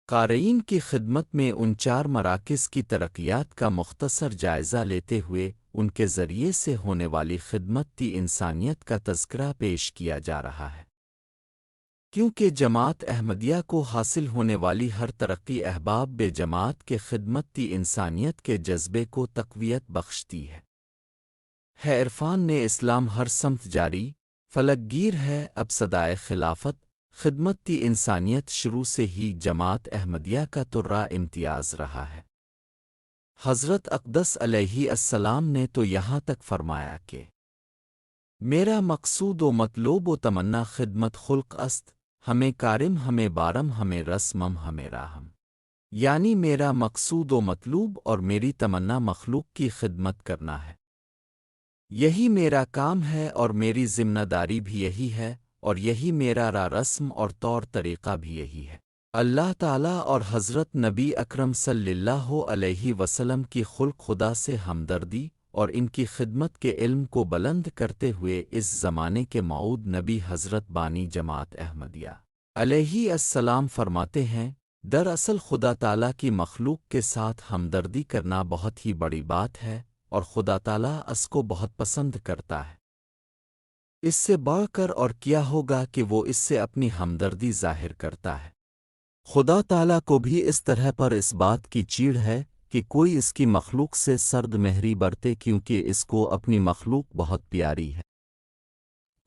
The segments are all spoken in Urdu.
قارئین کی خدمت میں ان 4 مراکز کی ترقیات کا مختصر جائزہ لیتے ہوئے ان کے ذریعے سے ہونے والی خدمت تی انسانیت کا تذکرہ پیش کیا جا رہا ہے، کیونکہ جماعت احمدیہ کو حاصل ہونے والی ہر ترقی احباب بے جماعت کے خدمت تی انسانیت کے جذبے کو تقویت بخشتی ہے عرفان نے اسلام ہر سمت جاری فلک گیر ہے اب صدائے خلافت خدمت تی انسانیت شروع سے ہی جماعت احمدیہ کا ترا امتیاز رہا ہے۔ حضرت اقدس علیہ السلام نے تو یہاں تک فرمایا کہ میرا مقصود و مطلوب و تمنا خدمت خلق است، ہمیں کارم ہمیں بارم ہمیں رسمم ہمیں راہم، یعنی میرا مقصود و مطلوب اور میری تمنا مخلوق کی خدمت کرنا ہے، یہی میرا کام ہے اور میری ذمہ داری بھی یہی ہے، اور یہی میرا رسم اور طور طریقہ بھی یہی ہے۔ اللہ تعالیٰ اور حضرت نبی اکرم صلی اللہ علیہ وسلم کی خلق خدا سے ہمدردی اور ان کی خدمت کے علم کو بلند کرتے ہوئے اس زمانے کے موعود نبی حضرت بانی جماعت احمدیہ علیہ السلام فرماتے ہیں، دراصل خدا تعالیٰ کی مخلوق کے ساتھ ہمدردی کرنا بہت ہی بڑی بات ہے اور خدا تعالیٰ اس کو بہت پسند کرتا ہے۔ اس سے بڑھ کر اور کیا ہوگا کہ وہ اس سے اپنی ہمدردی ظاہر کرتا ہے۔ خدا تعالیٰ کو بھی اس طرح پر اس بات کی چیڑ ہے کہ کوئی اس کی مخلوق سے سرد مہری برتے، کیونکہ اس کو اپنی مخلوق بہت پیاری ہے۔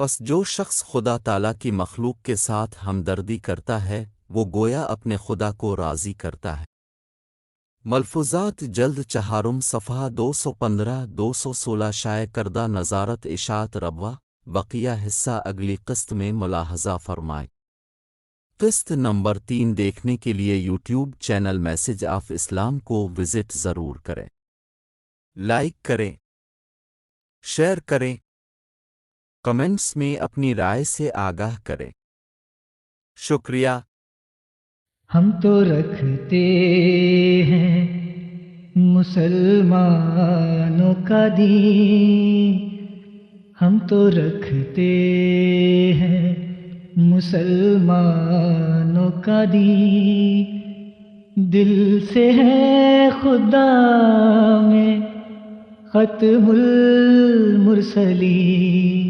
پس جو شخص خدا تعالیٰ کی مخلوق کے ساتھ ہمدردی کرتا ہے وہ گویا اپنے خدا کو راضی کرتا ہے۔ ملفوظات جلد چہارم صفحہ 215-216 شائع کردہ نظارت اشاعت ربوہ بقیہ حصہ اگلی قسط میں ملاحظہ فرمائیں۔ قسط نمبر 3 دیکھنے کے لیے یوٹیوب چینل میسج آف اسلام کو وزٹ ضرور کریں، لائک کریں، شیئر کریں، کمنٹس میں اپنی رائے سے آگاہ کریں۔ شکریہ۔ ہم تو رکھتے ہیں مسلمانوں کا دین، ہم تو رکھتے ہیں مسلمانوں کا دین، دل سے ہے خدا میں ختم المرسلین۔